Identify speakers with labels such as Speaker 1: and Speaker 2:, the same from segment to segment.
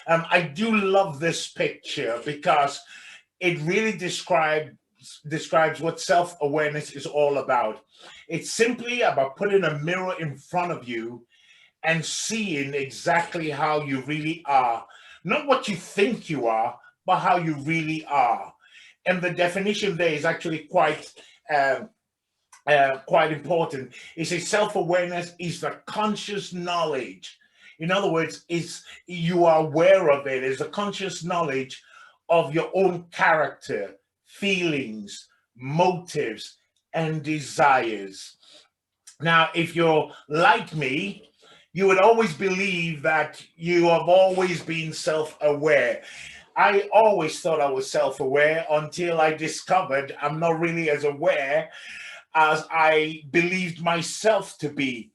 Speaker 1: I do love this picture because it really describes what self-awareness is all about. It's simply about putting a mirror in front of you and seeing exactly how you really are. Not what you think you are, but how you really are. And the definition there is actually uh, quite important. It says self-awareness is the conscious knowledge. In other words, is you are aware of it. It's a conscious knowledge of your own character, feelings, motives, and desires. Now, if you're like me, you would always believe that you have always been self aware. I always thought I was self aware until I discovered I'm not really as aware as I believed myself to be.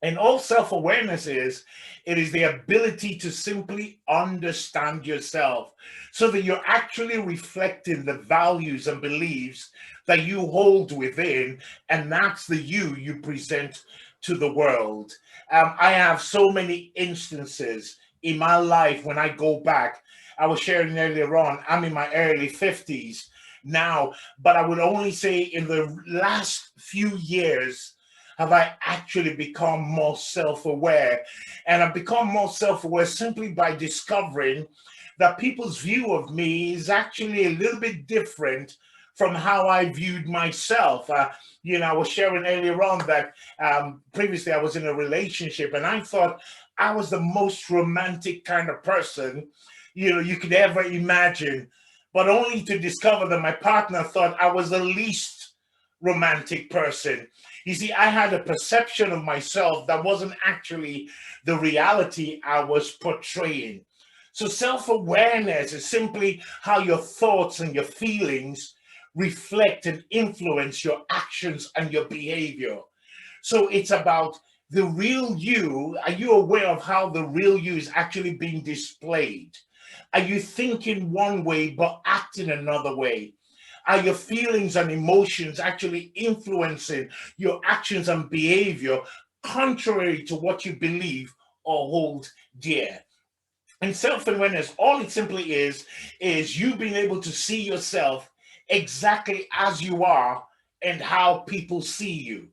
Speaker 1: And all self awareness is, it is the ability to simply understand yourself so that you're actually reflecting the values and beliefs that you hold within, and that's the you present to the world. I have so many instances in my life when I go back. I was sharing earlier on, I'm in my early 50s now, but I would only say in the last few years have I actually become more self aware. And I've become more self aware simply by discovering that people's view of me is actually a little bit different from how I viewed myself. I was sharing earlier on that previously I was in a relationship and I thought I was the most romantic kind of person, you could ever imagine, but only to discover that my partner thought I was the least romantic person. You see, I had a perception of myself that wasn't actually the reality I was portraying. So, self awareness is simply how your thoughts and your feelings reflect and influence your actions and your behavior. So, it's about the real you. Are you aware of how the real you is actually being displayed? Are you thinking one way but acting another way? Are your feelings and emotions actually influencing your actions and behavior contrary to what you believe or hold dear? And self-awareness, all it simply is you being able to see yourself exactly as you are and how people see you.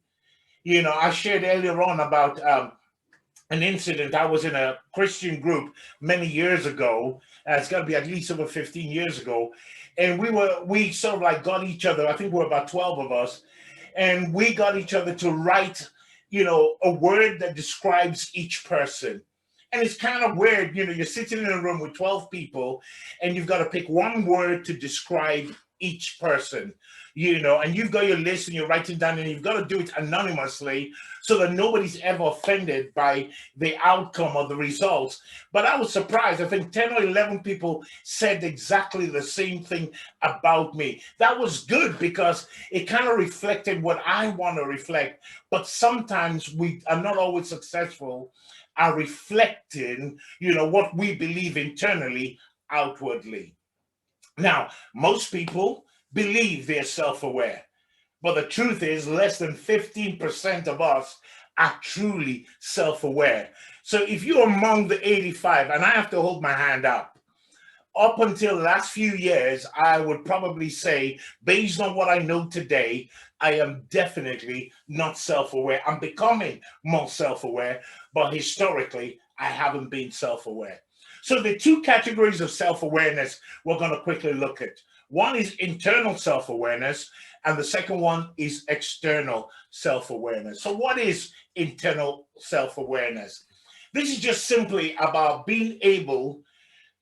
Speaker 1: I shared earlier on about an incident. I was in a Christian group many years ago. It's got to be at least over 15 years ago. And we sort of like got each other. I think we're about 12 of us. And we got each other to write, a word that describes each person. And it's kind of weird, you're sitting in a room with 12 people and you've got to pick one word to describe each person, and you've got your list and you're writing down and you've got to do it anonymously so that nobody's ever offended by the outcome or the results. But I was surprised. I think 10 or 11 people said exactly the same thing about me. That was good because it kind of reflected what I want to reflect. But sometimes we are not always successful at reflecting, what we believe internally outwardly. Now, most people believe they're self aware, but the truth is, less than 15% of us are truly self aware. So if you're among the 85, and I have to hold my hand up until the last few years, I would probably say, based on what I know today, I am definitely not self aware. I'm becoming more self aware, but historically, I haven't been self aware. So, the two categories of self awareness we're going to quickly look at, one is internal self awareness, and the second one is external self awareness. So, what is internal self awareness? This is just simply about being able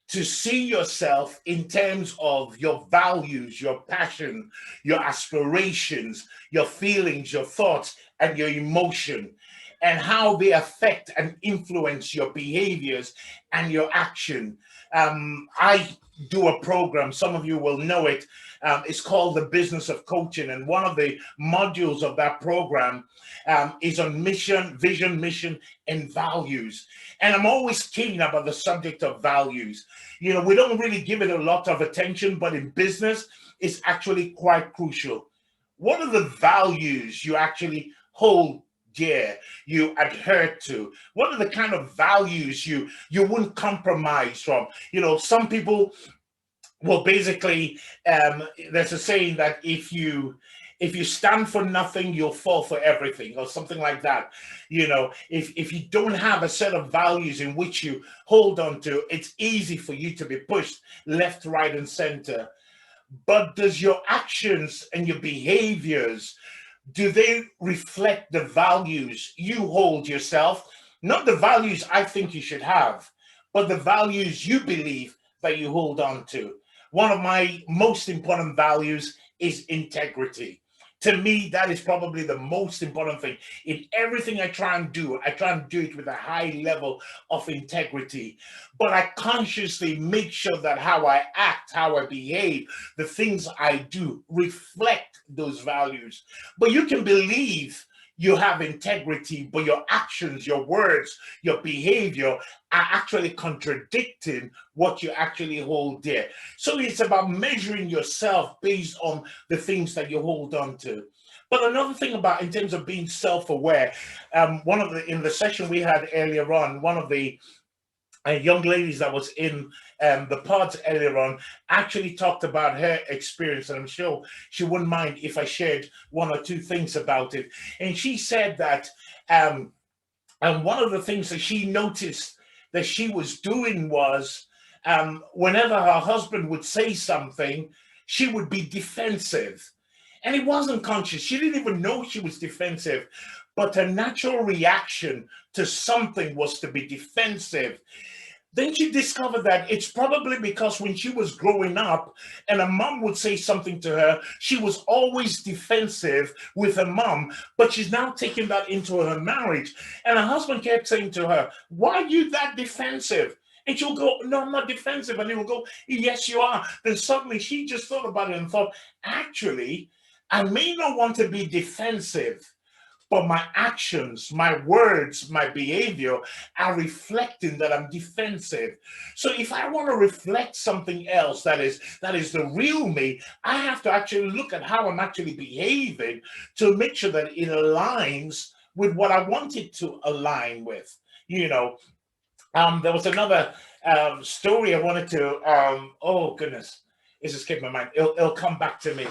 Speaker 1: to see yourself in terms of your values, your passion, your aspirations, your feelings, your thoughts, and your emotion, and how they affect and influence your behaviors and your action. I do a program, some of you will know it. It's called The Business of Coaching. And one of the modules of that program is on mission, vision, mission, and values. And I'm always keen about the subject of values. We don't really give it a lot of attention, but in business, it's actually quite crucial. What are the values you actually hold dear, you adhere to? What are the kind of values you wouldn't compromise from? Some people, well, basically, there's a saying that if you stand for nothing, you'll fall for everything, or something like that. If you don't have a set of values in which you hold on to, it's easy for you to be pushed left, right, and center. But does your actions and your behaviors, do they reflect the values you hold yourself? Not the values I think you should have, but the values you believe that you hold on to. One of my most important values is integrity. To me, that is probably the most important thing. In everything I try and do, I try and do it with a high level of integrity. But I consciously make sure that how I act, how I behave, the things I do reflect those values. But you can believe you have integrity, but your actions, your words, your behavior are actually contradicting what you actually hold dear. So it's about measuring yourself based on the things that you hold on to. But another thing about, in terms of being self-aware, in the session we had earlier on, one of the young ladies that was in the pods earlier on actually talked about her experience, and I'm sure she wouldn't mind if I shared one or two things about it. And she said that, and one of the things that she noticed that she was doing was, whenever her husband would say something, she would be defensive. And it wasn't conscious. She didn't even know she was defensive. But her natural reaction to something was to be defensive. Then she discovered that it's probably because when she was growing up and a mom would say something to her, she was always defensive with her mom, but she's now taking that into her marriage. And her husband kept saying to her, "Why are you that defensive?" And she'll go, "No, I'm not defensive." And he will go, "Yes, you are." Then suddenly she just thought about it and thought, actually, I may not want to be defensive, but my actions, my words, my behavior are reflecting that I'm defensive. So if I want to reflect something else that is the real me, I have to actually look at how I'm actually behaving to make sure that it aligns with what I want it to align with. You know, there was another story I wanted to. Oh goodness, it's escaped my mind. It'll come back to me.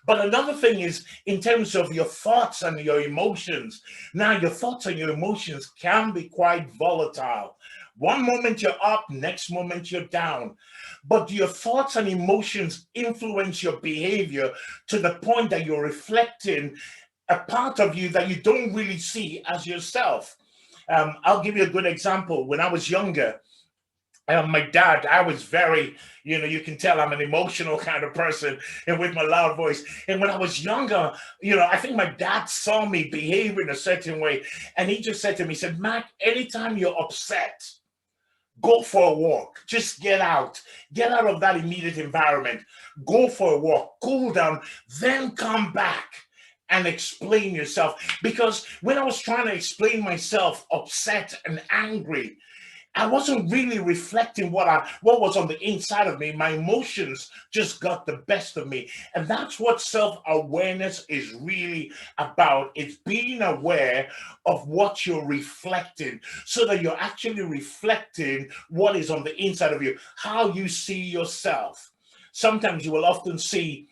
Speaker 1: But another thing is, in terms of your thoughts and your emotions. Now, your thoughts and your emotions can be quite volatile. One moment you're up, next moment you're down. But your thoughts and emotions influence your behavior to the point that you're reflecting a part of you that you don't really see as yourself. I'll give you a good example. When I was younger, my dad, I was very, you can tell I'm an emotional kind of person, and with my loud voice. And when I was younger, I think my dad saw me behave in a certain way. And he just said to me, he said, "Mac, anytime you're upset, go for a walk. Just get out of that immediate environment. Go for a walk, cool down, then come back and explain yourself." Because when I was trying to explain myself upset and angry, I wasn't really reflecting what was on the inside of me. My emotions just got the best of me. And that's what self-awareness is really about. It's being aware of what you're reflecting so that you're actually reflecting what is on the inside of you, how you see yourself. Sometimes you will often see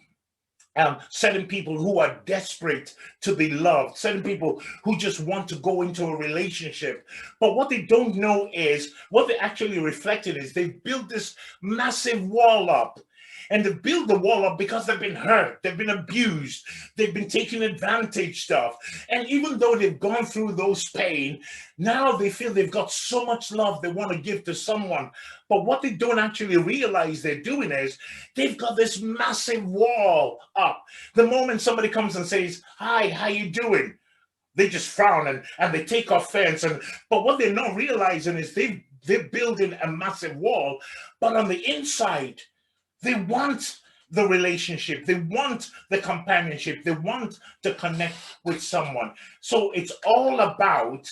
Speaker 1: certain people who are desperate to be loved, certain people who just want to go into a relationship. But what they don't know is what they actually reflected is they've built this massive wall up. And they build the wall up because they've been hurt, they've been abused, they've been taken advantage of. And even though they've gone through those pain, now they feel they've got so much love they want to give to someone. But what they don't actually realize they're doing is they've got this massive wall up. The moment somebody comes and says, "Hi, how you doing?" they just frown and they take offense. But what they're not realizing is they're building a massive wall. But on the inside, they want the relationship, they want the companionship, they want to connect with someone. So it's all about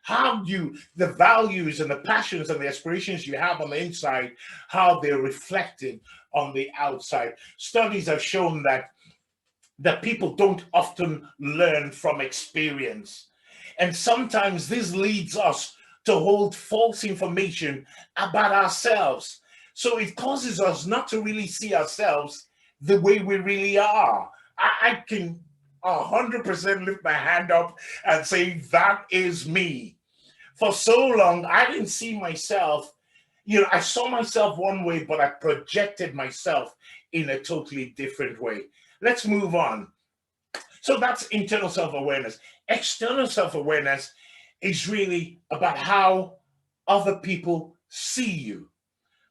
Speaker 1: the values and the passions and the aspirations you have on the inside, how they're reflected on the outside. Studies have shown that people don't often learn from experience. And sometimes this leads us to hold false information about ourselves. So it causes us not to really see ourselves the way we really are. I can 100% lift my hand up and say, that is me. For so long, I didn't see myself, I saw myself one way, but I projected myself in a totally different way. Let's move on. So that's internal self-awareness. External self-awareness is really about how other people see you.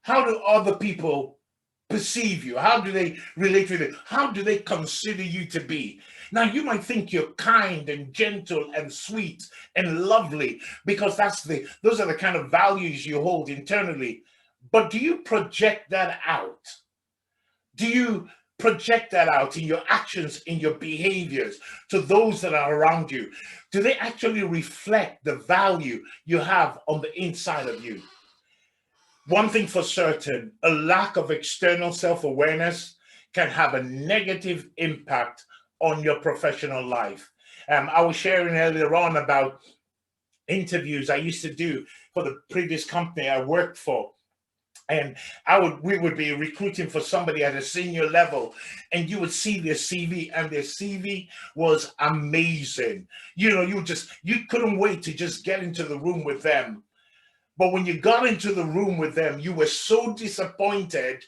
Speaker 1: How do other people perceive you? How do they relate with you? How do they consider you to be? Now, you might think you're kind and gentle and sweet and lovely because those are the kind of values you hold internally. But do you project that out? Do you project that out in your actions, in your behaviors to those that are around you? Do they actually reflect the value you have on the inside of you? One thing for certain, a lack of external self-awareness can have a negative impact on your professional life. I was sharing earlier on about interviews I used to do for the previous company I worked for. And we would be recruiting for somebody at a senior level, and you would see their CV, and their CV was amazing. You couldn't wait to just get into the room with them. But when you got into the room with them, you were so disappointed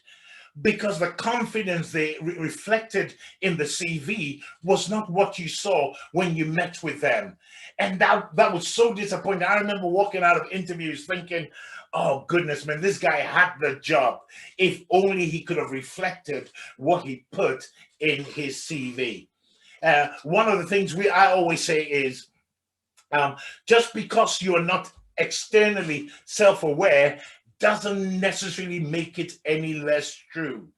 Speaker 1: because the confidence they reflected in the CV was not what you saw when you met with them. And that was so disappointing. I remember walking out of interviews thinking, oh goodness, man, this guy had the job. If only he could have reflected what he put in his CV. One of the things I always say is, just because you are not externally self-aware doesn't necessarily make it any less true.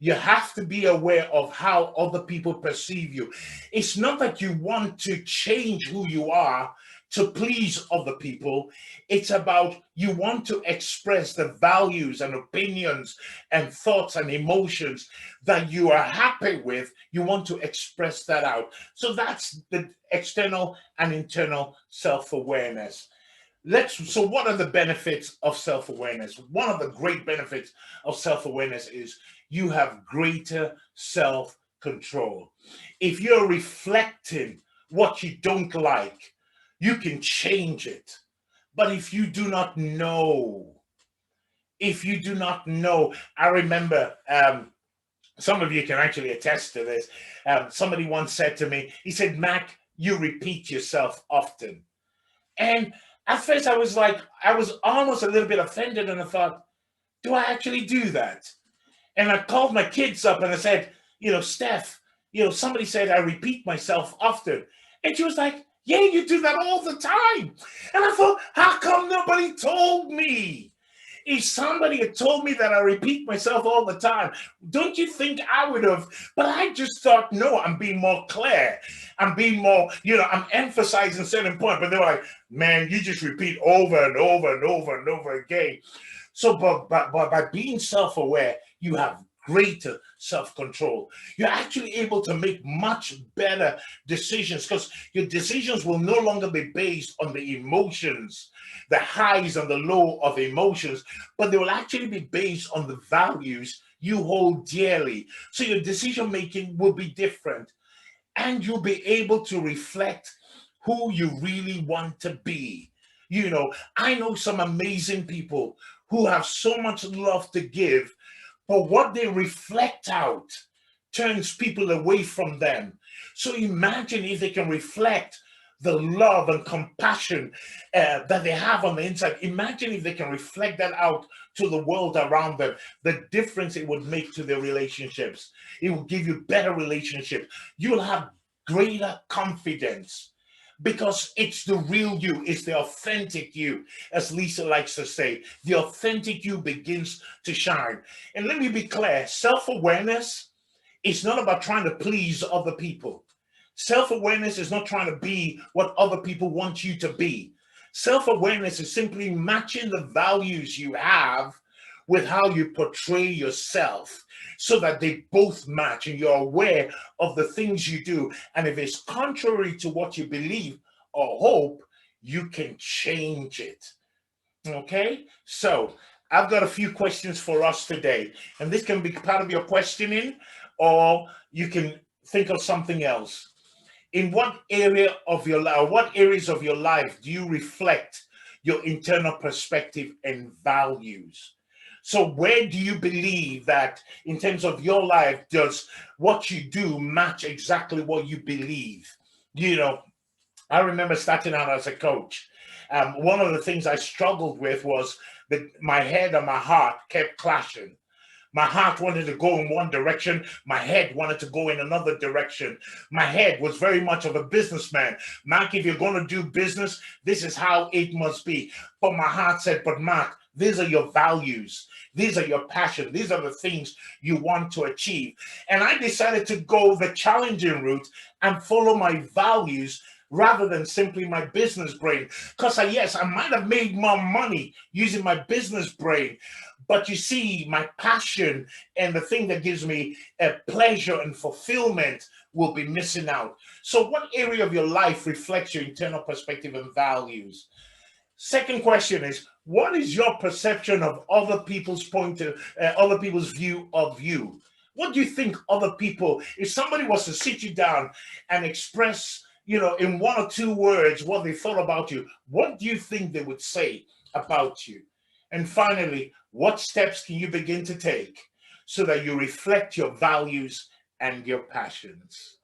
Speaker 1: You have to be aware of how other people perceive you. It's not that you want to change who you are to please other people. It's about you want to express the values and opinions and thoughts and emotions that you are happy with. You want to express that out. So that's the external and internal self-awareness. So what are the benefits of self-awareness? One of the great benefits of self-awareness is you have greater self-control. If you're reflecting what you don't like, you can change it. But if you do not know, I remember, some of you can actually attest to this. Somebody once said to me, he said, Mac, you repeat yourself often. And at first I was almost a little bit offended, and I thought, do I actually do that? And I called my kids up and I said, Steph, somebody said I repeat myself often. And she was like, yeah, you do that all the time. And I thought, how come nobody told me? If somebody had told me that I repeat myself all the time, don't you think I would have? But I just thought, no, I'm being more clear. I'm being more, I'm emphasizing certain point. But they were like, man, you just repeat over and over and over and over again. So, but by being self-aware, you have greater self-control. You're actually able to make much better decisions because your decisions will no longer be based on the emotions, the highs and the low of emotions, but they will actually be based on the values you hold dearly. So your decision making will be different, and you'll be able to reflect who you really want to be. I know some amazing people who have so much love to give, but what they reflect out turns people away from them. So imagine if they can reflect the love and compassion that they have on the inside. Imagine if they can reflect that out to the world around them, the difference it would make to their relationships. It will give you better relationships. You'll have greater confidence because it's the real you, it's the authentic you, as Lisa likes to say. The authentic you begins to shine. And let me be clear, self-awareness is not about trying to please other people. Self-awareness is not trying to be what other people want you to be. Self-awareness is simply matching the values you have with how you portray yourself so that they both match and you're aware of the things you do. And if it's contrary to what you believe or hope, you can change it. Okay, so I've got a few questions for us today, and this can be part of your questioning, or you can think of something else. In what area of your life, what areas of your life do you reflect your internal perspective and values? So where do you believe that in terms of your life, does what you do match exactly what you believe? You know, I remember starting out as a coach. One of the things I struggled with was that my head and my heart kept clashing. My heart wanted to go in one direction. My head wanted to go in another direction. My head was very much of a businessman. Mark, if you're going to do business, this is how it must be. But my heart said, but Mark, these are your values. These are your passion. These are the things you want to achieve. And I decided to go the challenging route and follow my values rather than simply my business brain. Because yes, I might have made more money using my business brain, but you see, my passion and the thing that gives me a pleasure and fulfillment will be missing out. So, what area of your life reflects your internal perspective and values? Second question is, what is your perception of other people's other people's view of you? What do you think other people, if somebody was to sit you down and express, in one or two words what they thought about you, what do you think they would say about you? And finally, what steps can you begin to take so that you reflect your values and your passions?